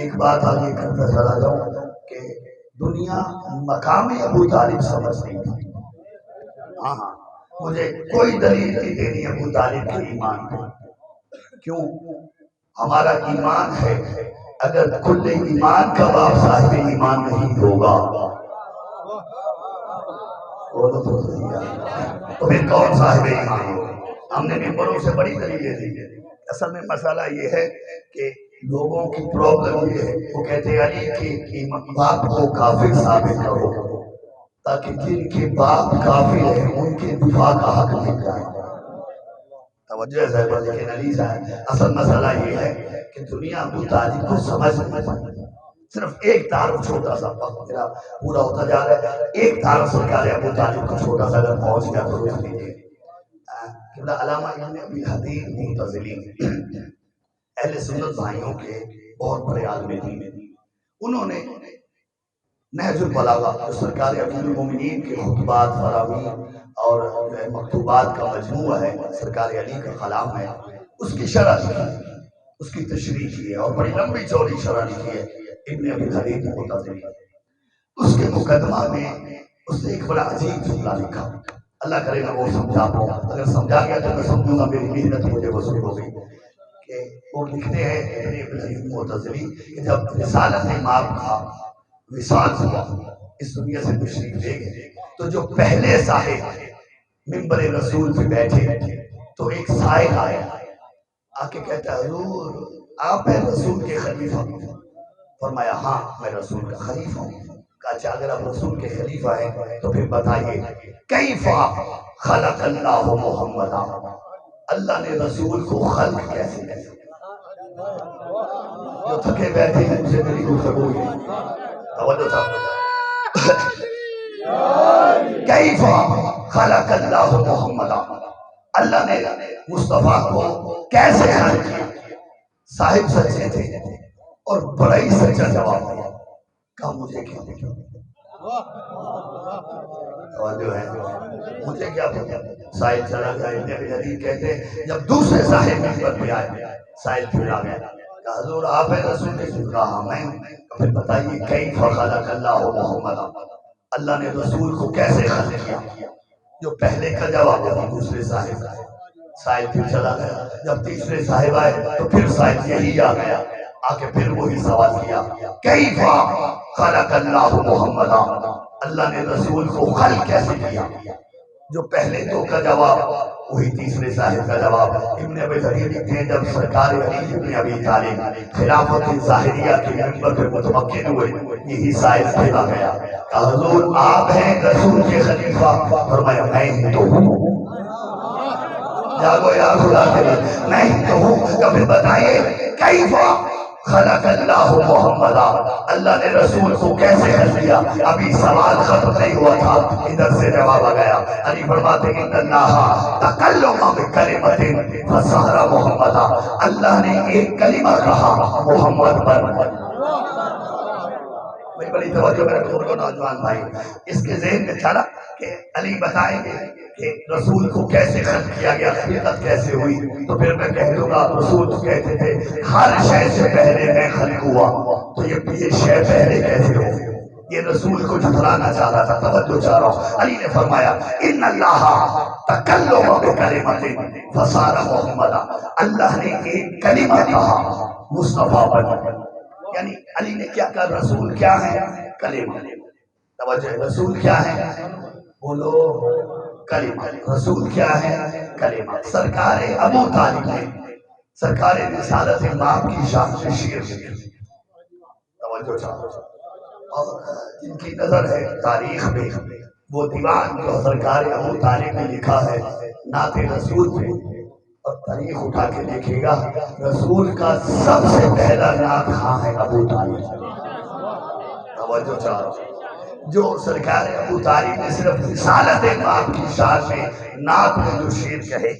ایک بات آگے کرتا چلا جاؤں کہ دنیا مقام ابو طالب سمجھ نہیں تھی۔ ہاں مجھے کوئی دلیل نہیں دینی ابو طالب کے ایمان پر، کیوں؟ ہمارا ایمان ہے، اگر کل ایمان کا باپ صاحب ایمان نہیں ہوگا تو پھر کون صاحب ایمان ہوگا؟ ہم نے ممبروں سے بڑی دلیلیں دی۔ اصل میں مسئلہ یہ ہے کہ لوگوں کی پرابلم یہ ہے، وہ کہتے ہیں علی کے باپ کو کافر ثابت کرو تاکہ جن کے باپ کافر ہیں ان کے دفاع کا حق مل جائے۔ توجہ ہے لیکن علی صاحب اصل مسئلہ یہ ہے کہ دنیا ابو طالب کو سمجھ نہیں پائی۔ صرف ایک تعارف چھوٹا سا میرا پورا ہوتا جا رہا ہے، ایک تعارف سرکار ابو طالب کو چھوٹا سا اگر پہنچ گیا تو روک لیجیے۔ علامہ ابن ابی حدید معتزلی اہل سنت بھائیوں کے بہت بڑے عالم دین، انہوں نے نہج البلاغہ جو سرکار امیر المومنین کے خطبات فراوی اور مکتوبات کا مجموعہ ہے، سرکار علی کا کلام ہے، اس کی شرح لکھی، اس کی تشریح کی ہے اور بڑی لمبی چوڑی شرح لکھی ہے ابن ابی حدید معتزلی۔ اس کے مقدمہ میں اس نے ایک بڑا عجیب جملہ لکھا، اللہ کرے میں وہ سمجھا پاؤں، اگر سمجھا گیا تو میں سمجھوں گا میری محنت مجھے وصول ہو گئی۔ کہ وہ لکھتے ہیں ابن ابی حدید معتزلی کہ جب رسالت امام کا وصال ہوا، اس دنیا سے تشریف لے گئے، تو جو پہلے صاحب منبر رسول پہ بیٹھے تو ایک سائل آیا، آ کے کہتا ہے حضور آپ ہیں رسول کے خلیفہ؟ فرمایا ہاں میں رسول کا خلیفہ ہوں۔ کہا اچھا اگر آپ رسول کے خلیفہ ہیں تو پھر بتائیے کیف خلق اللہ محمد، اللہ نے رسول کو خلق کیسے کیا؟ جو تھکے بیٹھے ہیں مجھے میری گفتگو ہوئی توجہ تھا۔ کیف خلق اللہ محمد، اللہ نے مصطفیٰ کو کیسے خلق کیا؟ صاحب سچے تھے اور بڑا ہی سچا جواب دیا، کہا مجھے کیا پتا، توجہ ہے مجھے کیا پتا۔ صاحب چلا گیا، ابن ابی حدید کہتے ہیں جب دوسرے صاحب منبر پہ آئے صاحب پھر آ گیا، کہا حضور آپ ہیں رسول کے؟ کہا میں ہوں۔ پھر بتائیے کیف خلق اللہ محمد، اللہ نے رسول کو کیسے خلق کیا؟ جو پہلے کا جواب ہے دوسرے صاحب، صاحب پھر چلا گیا، جب تیسرے صاحب آئے تو پھر صاحب یہی آ گیا، آ کے پھر وہی سوال کیا کیف خلق اللہ محمد، اللہ نے رسول کو خلق کیسے کیا؟ جو پہلے دو کا جواب وہی تیسرے صاحب کا جواب۔ ابن ابی ذر لکھتے ہیں جب سرکار علی ابن ابی طالب خلافت ظاہریہ کے منبر پر متمکن ہوئے، یہی سائل پھیلا گیا کہ حضور آپ ہیں رسول کے خلیفہ، فرمایا میں ہی تو ہوں۔ جاگو یا خدا کے لیے، میں ہی تو ہوں۔ تو پھر بتائیے کیفا خلق اللہ محمد، اللہ نے رسول کو کیسے خلق کیا؟ ابھی سوال ختم نہیں ہوا تھا، ادھر سے جواب آ گیا۔ علی فرماتے ہیں ان اللہ تکلم بکلمۃ فصار محمد، اللہ نے ایک کلمہ کہا محمد پر۔ بڑی توجہ میرے بزرگوں نوجوان بھائی، اس کے ذہن میں چلا کہ علی بتائیں گے کہ رسول کو کیسے خلق کیا گیا، خلقت کیسے ہوئی، تو پھر میں کہہ دوں گا رسول تو کہتے تھے ہر شے سے پہلے میں خلق ہوا، تو یہ شے پہلے کیسے ہو؟ یہ رسول کو جھٹلانا چاہ رہا تھا، توجہ چاہ رہا ہوں۔ علی نے فرمایا ان اللہ تکلم بکلمۃ فصار محمد، اللہ نے ایک کلمہ کہا مصطفیٰ بن، یعنی علی نے کیا کہا؟ رسول کیا ہے؟ کلمہ۔ توجہ، رسول کیا ہے؟ بولو کلمہ۔ رسول کیا ہے؟ کلمہ۔ سرکار ابو طالب نے سرکار رسالت ماں کی شان سے شعر لکھی، توجہ چاہو، اور جن کی نظر ہے تاریخ میں وہ دیوان جو سرکار ابو طالب نے لکھا ہے نعت رسول میں، اور تاریخ اٹھا کے دیکھے گا رسول کا سب سے پہلا نعت کہاں ہے؟ ابو طالب۔ توجہ چاہو، جو سرکار ابو طالب نے صرف رسالت ماں کی شان میں نعت میں جو شعر کہے،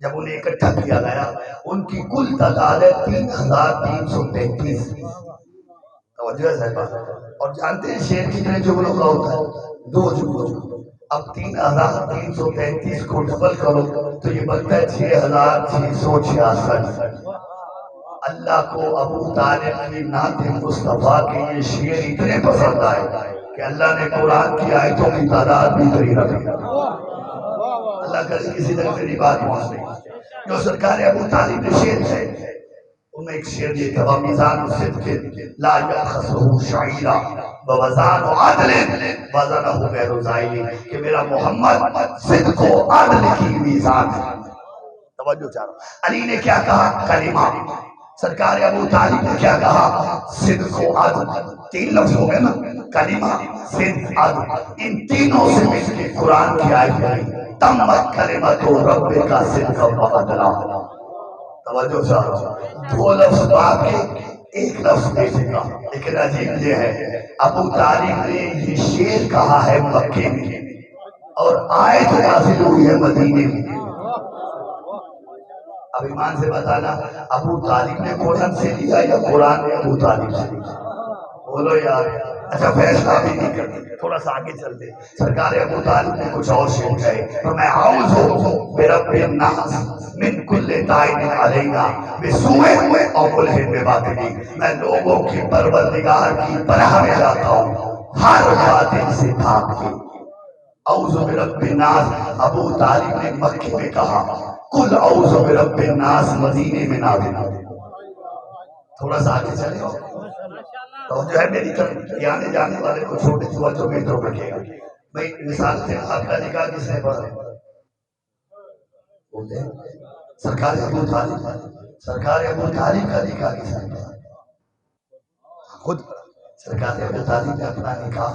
جب انہیں اکٹھا کیا گیا ان کی کل تعداد ہے 3333۔ توجہ ہے، اور جانتے ہیں شعر کتنے جملوں کا ہوتا ہے؟ 2 جملوں۔ اب 3333 کو ڈبل کرو تو یہ بنتا ہے 6666۔ اللہ کو ابو طالب کی نعت مصطفیٰ کے یہ شعر اتنے پسند آئے کہ اللہ نے قرآن کی آیتوں کی تعداد بھی اتنی رکھی۔ اللہ کرے کسی طرح میری بات پہنچ نہیں۔ جو سرکار ابو طالب نے شعر ہے ان میں ایک شعر یہ تھا میزان الصدق لا یبخسہ شعیرا بوزان عدل وزنہ غیر زائل، کہ میرا محمد صدق و عدل کی میزان ہے۔ توجہ چاہو، علی نے کیا کہا؟ کلمہ۔ سرکار ابو طالب نے کیا کہا؟ صدق و عدل۔ 3 لفظ ہو گئے نا، کلمہ، صدق، عدل، ان تینوں سے مل کے قرآن کی آیت ہے تمت کلمۃ ربک صدقا وعدلا۔ توجہ چاہو، 2 لفظ باپ کے 1 لفظ بیٹے کا، لیکن عجیب یہ ہے ابو طالب نے یہ شعر کہا ہے مکے میں اور آیت نازل ہوئی ہے مدینے میں۔ اب ایمان سے بتانا ابو طالب نے قرآن سے لیا یا قرآن نے ابو طالب سے لیا؟ بولو یار۔ اچھا فیصلہ بھی نہیں کرتے، تھوڑا سا آگے چلتے۔ سرکار ابو طالب نے کچھ اور شعر کہے، تو میں اعوذ برب الناس من کل طائن علینا بسوء او ملحد بباطلی، میں لوگوں کی پروردگار کی پناہ میں جاتا ہوں ہر باطل سے بھاگ کے۔ اعوذ برب الناس ابو طالب نے مکے میں کہا، کل اعوذ برب الناس مدینے میں نازل۔ تھوڑا سا آگے چلے ہو تو جو ہے میری طرف آنے جانے والے کو چھوٹے توجہ میں طرف رکھے گا۔ بھائی مثال سے آپ کا نکاح کس نے پڑھا؟ بولتے ہیں سرکار ابو طالب۔ سرکار ابو طالب کا نکاح کس نے پڑھا؟ خود سرکار ابو طالب نے اپنا نکاح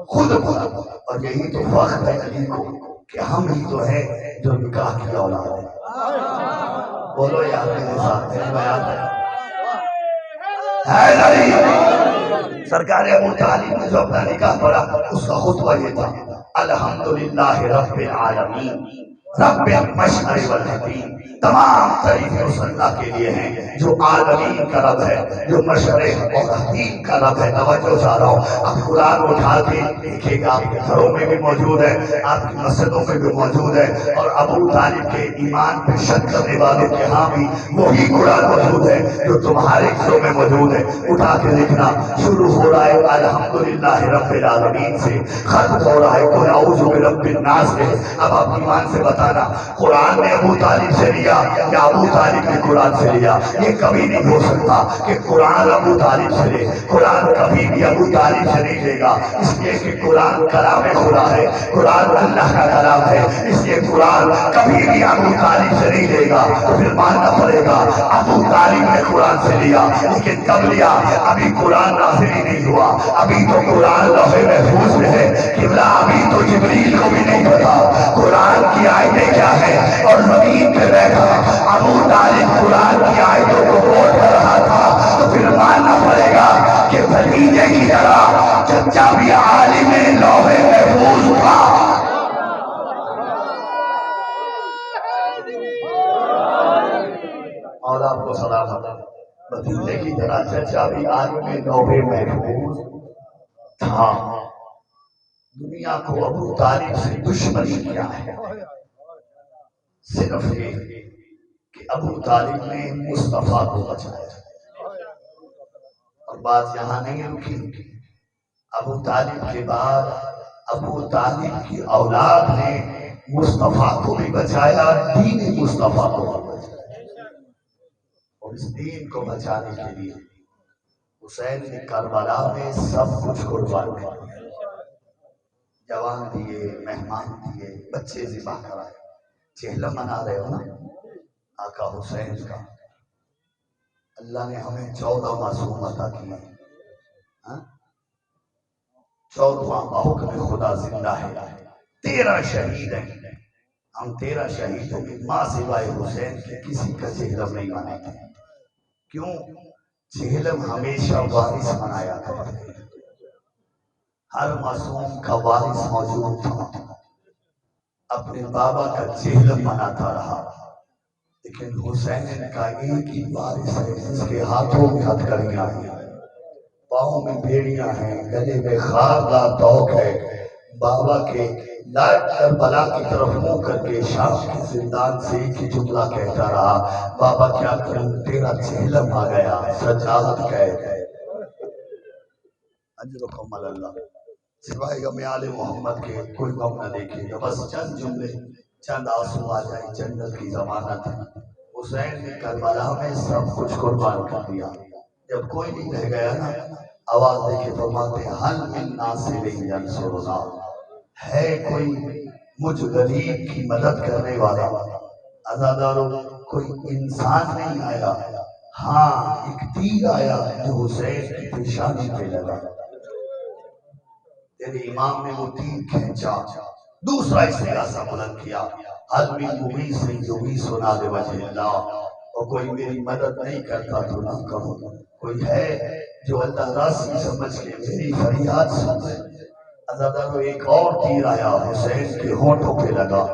خود پڑھا، اور یہی تو فخر ہے علی کو کہ ہم ہی تو ہیں جو نکاح کی اولاد ہے۔ بولو یار میرے ساتھ بیان ہے سرکار ابو طالب نے جو اپنا نکاح پڑھا اس کا خطبہ یہ تھا، الحمدللہ رب العالمین رب المشعر والحتیم، تمام تعریفیں اس اللہ کے لیے ہیں جو عالمین کا رب ہے، جو مشرق اور حتیم کا رب ہے۔ توجہ چاہ رہا ہوں، اب قرآن اٹھا کے دیکھے گا، آپ کے گھروں میں بھی موجود ہے، آپ کی مسجدوں میں بھی موجود ہے، اور ابو طالب کے ایمان پہ شک کرنے والے کے ہاں بھی وہی قرآن موجود ہے جو تمہارے گھروں میں موجود ہے۔ اٹھا کے دیکھنا، شروع ہو رہا ہے الحمدللہ رب العالمین سے، ختم ہو رہا ہے قل اعوذ برب الناس سے۔ اب آپ ایمان سے بتا بتانا قرآن نے ابو طالب سے لیا یا ابو طالب نے قرآن سے لیا، یہ کبھی نہیں ہو سکتا کہ قرآن ابو طالب سے لے، قرآن کبھی بھی ابو طالب سے نہیں لے گا، اس لیے کہ قرآن کلام خدا ہے، قرآن اللہ کا کلام ہے، اس لیے قرآن کبھی بھی ابو طالب سے نہیں لے گا، تو پھر ماننا پڑے گا ابو طالب نے قرآن سے لیا، لیکن کب لیا؟ ابھی قرآن نازل ہی نہیں ہوا، ابھی تو قرآن لوح محفوظ میں ہے، قبلہ ابھی تو جبریل کو بھی نہیں پتا قرآن کی آیتیں کیا ہے، اور زمین پہ بیٹھا ابو طالب قرآن کی آیتوں کو بول کر رہا تھا، تو پھر ماننا پڑے گا کہ بھتیجے کی طرح چچا بھی عالم لوح محفوظ تھا۔ اور آپ کو سلام، بھتیجے کی طرح چچا بھی عالم لوح محفوظ تھا۔ دنیا کو ابو طالب سے دشمنی کیا ہے؟ صرف یہ کہ ابو طالب نے مصطفیٰ کو بچایا، اور بات یہاں نہیں رکی، ابو طالب کے بعد ابو طالب کی اولاد نے مصطفیٰ کو بھی بچایا، دین مصطفیٰ کو بھی بچایا، اور اس دین کو بچانے کے لیے حسین نے کربلا میں سب کچھ قربان کر دیا، جوان دیے، مہمان دیے، بچے ذبح کرائے، چہلم منا رہے ہو نا آقا حسین کا۔ اللہ نے ہمیں 14 معصوم عطا کیے، 14واں بحکم خدا زندہ ہے، 13 شہید ہیں، ہم 13 شہیدوں کی ماں سوائے حسین کے کسی کا چہلم نہیں مناتے، کیوں؟ چہلم ہمیشہ وارث منایا کرتے ہیں، ہر معصوم کا وارث موجود تھا، اپنے بابا کا چہلم مناتا رہا، لیکن حسین کا ایک ہی وارث ہے جس کے ہاتھوں میں ہتھکڑیاں ہیں، پاؤں میں بیڑیاں ہیں، گلے میں خاردار توق ہے، بابا کے لائٹ کربلا کی طرف منہ کر کے شام کے زندان سے ایک ہی جملہ کہتا رہا، بابا کیا کروں تیرا چہلم آ گیا، سجاد قید ہے، اجرکم اللہ، سوائے غم آل محمد کے کوئی غم نہ دیکھے گا، بس چند جملے، چند آنسو آ جائیں، جنت کی ضمانت ہے۔ حسین نے کربلا میں سب کچھ قربان کر دیا، جب کوئی نہیں رہ گیا نا، آواز دے کے فرماتے ہیں حل من ناصر ینصرنا، ہے کوئی مجھ غریب کی مدد کرنے والا؟ عزادارو، کوئی انسان نہیں آیا، ہاں ایک تیر آیا جو حسین کی پیشانی پہ لگا، تیرے امام نے وہ تیر کھینچا، دوسرا استغاثہ بلند کیا، حل من مغیث یغیثنا بوجہ اللہ، اور کوئی میری مدد نہیں کرتا تو نہ کہو، کوئی ہے جو اللہ راضی سمجھ کے میری فریاد سن لے۔ عزادارو، ایک اور تیر آیا حسین کے ہونٹوں پہ لگا،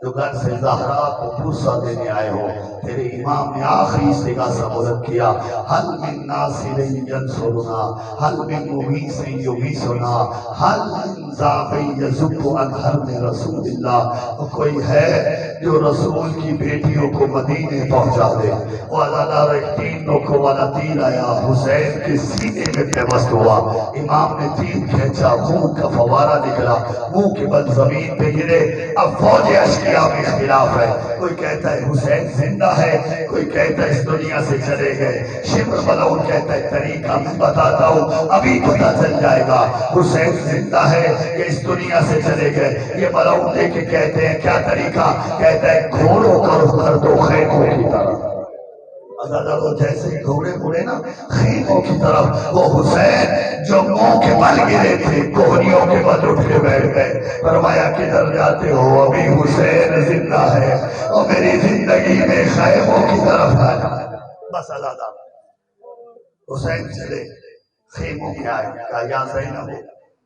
جو گھر سے زہرا کو بوسہ دینے آئے ہو، تیرے امام نے آخری استغاثہ بلند کیا، حل من ناصر ینصرنا، حل من مغیث یغیثنا، حل من ذاب یذب عن حرم رسول اللہ، کوئی ہے جو رسول کی بیٹیوں کو مدینے پہنچا دے۔ وہ عزادار ایک تین نوکوں والا تیر آیا، حسین کے سینے میں پیوست ہوا، امام نے تیر کھینچا، خون کا فوارہ نکلا، منہ کے بل زمین پہ گرے۔ اب فوج اشکیا میں اختلاف ہے، کوئی کہتا ہے حسین زندہ ہے، کوئی کہتا ہے اس دنیا سے چلے گئے، شمر ملعون کہتا ہے طریقہ میں بتاتا ہوں ابھی پتہ چل جائے گا حسین زندہ ہے کہ اس دنیا سے چلے گئے۔ یہ ملعون دے کے کہتے ہیں کیا طریقہ؟ کہتا ہے گھوڑوں کا رخ کر دو خیموں کی طرح، عزادارو جیسے گھوڑے مڑے نا خیموں کی طرف، وہ حسین جو منہ کے بل گرے تھے کوہنیوں کے بل اٹھ کے بیٹھ گئے، فرمایا کدھر جاتے ہو؟ ابھی حسین زندہ ہے اور میری زندگی میں خیموں کی طرف نہ جانا۔ بس عزادارو حسین چلے خیموں میں آئے، کہا یا زینب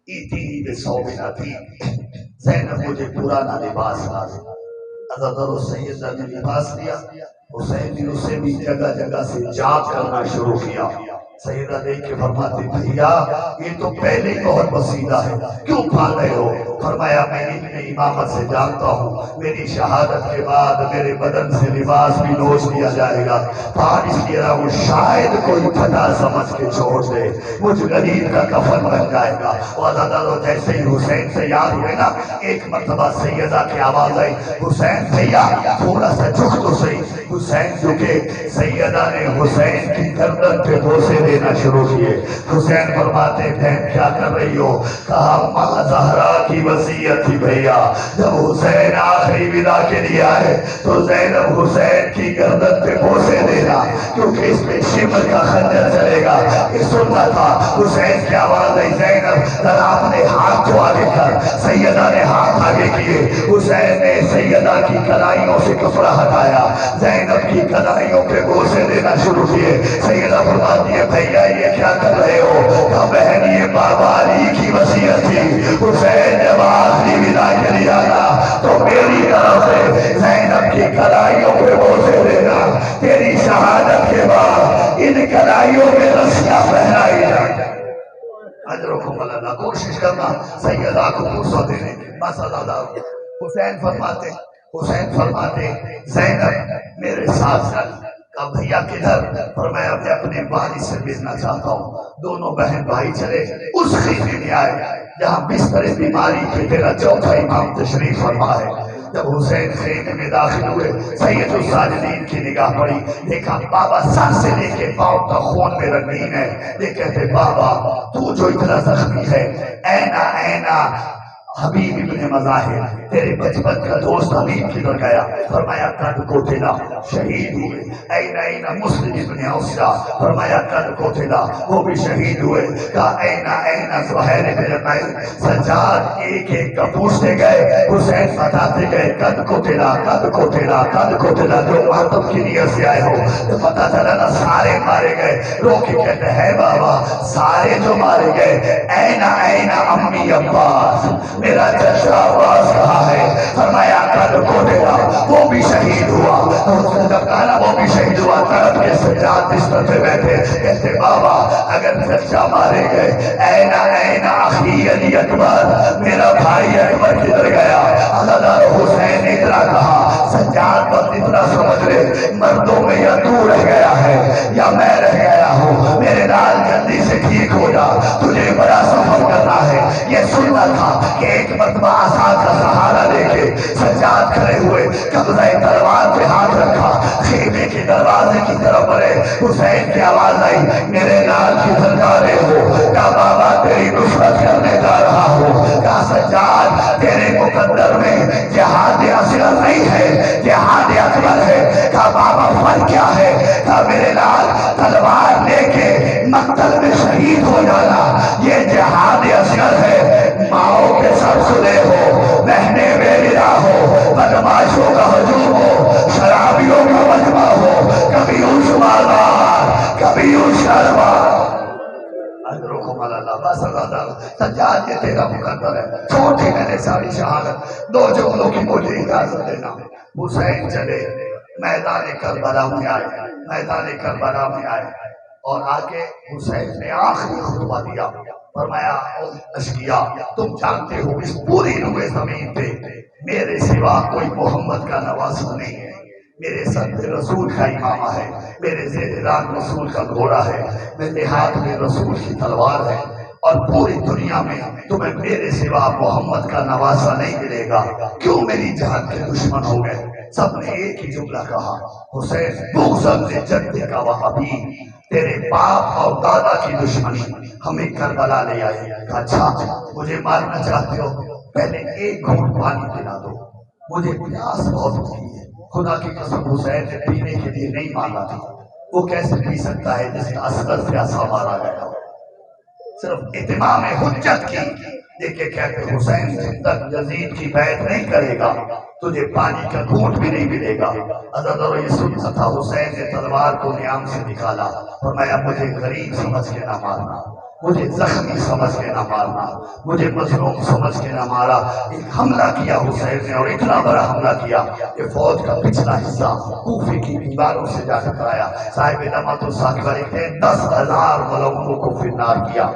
ایتینی بثوب عتیق، زینب مجھے پرانا لباس لا دے۔ عزادارو سیدہ نے لباس لیا، حسین نے اسے بھی جگہ جگہ سے جاگ کرنا شروع کیا، سیدہ دیکھ کے فرماتے بھیا یہ تو پہلے ہی بہت وسیلہ ہے، کیوں کھا رہے ہو؟ فرمایا میں اتنی امامت سے جانتا ہوں میری شہادت کے بعد میرے بدن سے لباس بھی نوش کیا جائے گا، پانچ کہہ رہا ہوں شاید کوئی پھٹا سمجھ کے چھوڑ دے، مجھ غریب کا کفن بن جائے گا۔ وَذَدَرُ جیسے ہی حسین سے یاد ہوئے نا، ایک مرتبہ سیدہ کی آواز آئی حسین بھیا تھوڑا سا جھک تو صحیح۔ حسین جھکے، سیدہ نے حسین کی گردن پہ بوسے دینا شروع کیے۔ حسین فرماتے بہن کیا کر رہی ہو؟ کہا ماں زہرا کی وصیت تھی بھیا، جب حسین آخری ودا کے لیے آئے تو زینب حسین کی گردن پہ بوسے دینا، کیونکہ اس پہ شمر کا خنجر چلے گا، یہ سننا تھا۔ حسین کی آواز آئی زینب ذرا اپنے ہاتھ کو آگے کر۔ سیدہ نے ہاتھ آگے کیے، حسین نے سیدہ کی کلائیوں سے کپڑا ہٹایا، زینب کی کلائیوں پہ بوسے دینا شروع کیے۔ سیدہ فرماتی ہے بھیا یہ کیا کر رہے ہو؟ کہا بہن یہ بابا علی کی وصیت تھی، حسین جب آخری ودا کے لیے آیا تو میری طرف سے زینب کی کلائیوں پہ بوسے دینا، تیری شہادت کے بعد ان کلائیوں میں رسیاں پہنائی جائیں۔ اجرکم اللہ، کوشش کرنا سیدہ کو بوسہ دینے کی مسئلہ۔ حسین فرماتے زینب میرے ساتھ چل۔ کہا بھیا کدھر؟ فرمایا میں اپنے والد سے ملنا چاہتا ہوں۔ دونوں بہن بھائی چلے اس خیمے میں آئے جہاں بستر بیماری پہ تیرا چوتھا امام تشریف فرما ہے۔ جب حسین خیمے میں داخل ہوئے سید الساجدین کی نگاہ پڑی، دیکھا بابا سر سے لے کے پاؤں تک خون میں رنگین ہے۔ یہ کہتے بابا تو جو اتنا زخمی ہے، اینا اینا حبیب ابن مظاہر تیرے بچپن کا دوست حبیب کدھر گیا؟ فرمایا قد قتل شہید ہوئے۔ این این مسلم ابن عوسیہ فرمایا قد قتل وہ بھی شہید ہوئے۔ کہا این این زہیر بن قیس۔ سجاد ایک ایک کا پوچھتے گئے، حسین بتاتے گئے قد قتل قد قتل قد قتل۔ جو ماتم کی نیت سے آئے ہو تو پتا چلا نا سارے مارے گئے۔ رو کے کہتے ہیں بابا سارے جو مارے گئے این این امی عباس، میرا چچا عباس کہا ہے؟ فرمایا قد قتل وہ بھی شہید ہوا۔ جب کہا وہ بھی شہید ہوا تڑپ کے سجاد بستر پہ بیٹھے کہتے بابا اگر چچا مارے گئے این این اخی علی اکبر، میرا بھائی اکبر کدھر گیا؟ عزادار حسین نے اتنا کہا سجاد پر اتنا سمجھ لے مردوں میں یا تو رہ گیا ہے یا میں رہ گیا ہوں، میرے نال جلدی سے ٹھیک ہو جا، تجھے بڑا سفر کرنا ہے۔ یہ سننا تھا کہ ایک مرتبہ آسان کا سہارا لے کے سجاد کھڑے ہوئے، قبضہ تلوار پہ ہاتھ رکھا، خیمے کے دروازے کی طرف بڑھے۔ حسین کی آواز آئی میرے نال کدھر جا رہے ہو؟ کہا بابا تیری نصرت کرنے جا رہا ہوں۔ کہا سجاد تیرے مقدر میں جہاد اصغر نہیں ہے، جہاد اکبر ہے۔ کہا بابا فرق کیا ہے؟ کہا میرے نال تلوار لے کے مقتل میں شہید ہو جانا یہ جہاد اصغر ہے، ماؤں کے سر سنے ہو، بہنیں بے گرا ہو، بدماشوں کا ہجوم ہو، شرابیوں کا مجمع ہو، کبھی اس مالدار کبھی اس شرمار۔ اجرکم اللہ، بس اللہ سجاد یہ تیرا مقدر ہے، چھوڑ دی میں نے ساری شہادت۔ دو جملوں کی مجھے اجازت دینا۔ حسین چلے میدان کربلا میں آئے، میدان کربلا میں آئے اور آگے حسین نے آخری خطبہ دیا۔ فرمایا اشقیا تم جانتے ہو اس پوری روئے زمین پہ میرے سوا کوئی محمد کا نواسہ نہیں ہے، میرے سر پہ رسول کا امامہ ہے، میرے زیر ران رسول کا گھوڑا ہے، میرے ہاتھ میں رسول کی تلوار ہے، اور پوری دنیا میں تمہیں میرے سوا محمد کا نواسہ نہیں ملے گا، کیوں میری جان کے دشمن ہو گئے؟ سب نے ایک ہی جملہ کہا حسین بغض سے جدے کا وہابی، تیرے باپ اور دادا کی دشمنی ہمیں کربلا لے آئی۔ کہا اچھا مجھے مارنا چاہتے ہو پہلے ایک گھونٹ پانی پلا دو، مجھے پیاس بہت لگی ہے۔ خدا کی قسم حسین نے پینے کے لیے نہیں مانگا تھا، وہ کیسے پی سکتا ہے جس کا اصغر پیاسا مارا گیا؟ صرف اتمام حجت کی دیکھے کہتے حسین جب تک یزید کی بیعت نہیں کرے گا تجھے پانی کا گھونٹ بھی نہیں ملے گا۔ عزادارو یہ سنتا تھا، حسین نے تلوار کو نیام سے نکالا، فرمایا مجھے غریب سمجھ کے نہ مارنا، مجھے زخمی سمجھ کے نہ مارنا، مجھے مظلوم سمجھ کے نہ مارا۔ ایک حملہ کیا حسین نے، اور اتنا بڑا حملہ کیا کہ فوج کا پچھلا حصہ کوفے کی دیواروں سے جا ٹکرایا۔ صاحب نعمت الثاقبہ لکھتے ہیں 10,000 ملعونوں کو فنار کیا۔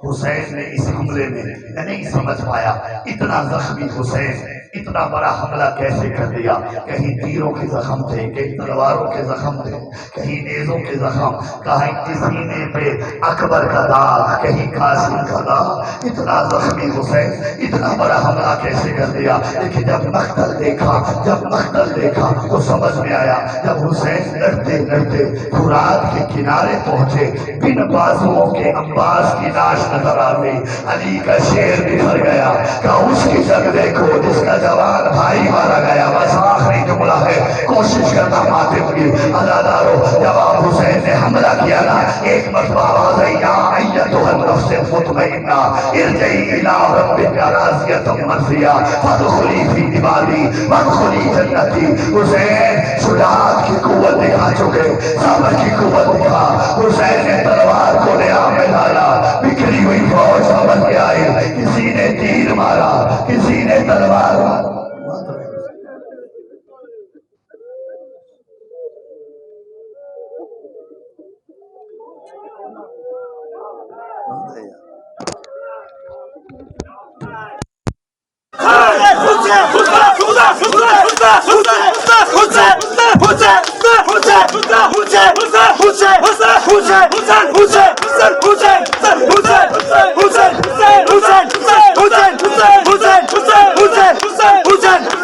حسین نے اس حملے میں نہیں سمجھ پایا اتنا زخمی حسین اتنا بڑا حملہ کیسے کر دیا۔ کہیں تیروں کے زخم تھے، کہیں تلواروں کے زخم تھے، کہیں نیزوں کے زخم، کہیں سینے پہ اکبر کا داغ، کہیں قاسم کا داغ۔ اتنا زخمی حسین اتنا بڑا حملہ کیسے کر دیا۔ لیکن جب مقتل دیکھا تو سمجھ میں آیا۔ جب حسین لڑتے لڑتے فرات کے کنارے پہنچے، بن بازوؤں کے عباس کی لاش نظر آ گئی۔ علی کا شیر بکھر گیا کہ اس کی جنگ دیکھو جس کا جوان بھائی مارا گیا۔ بس آخری جملہ ہے، کوشش کرنا ماتم کی عزادارو۔ جب آپ حسین نے حملہ کیا نا، ایک مرتبہ آواز ہے، یا ایتھا النفس المطمئنہ ارجعی الی ربک راضیۃ مرضیہ فادخلی فی عبادی وادخلی جنتی۔ حسین شجاعت کی قوت دکھا چکے، صبر کی قوت دکھا۔ حسین نے تلوار کو نیام میں ڈالا، بکھری ہوئی فوج سمجھ کے آئی، کسی نے تیر مارا، کسی نے تلوار مارا۔ حسین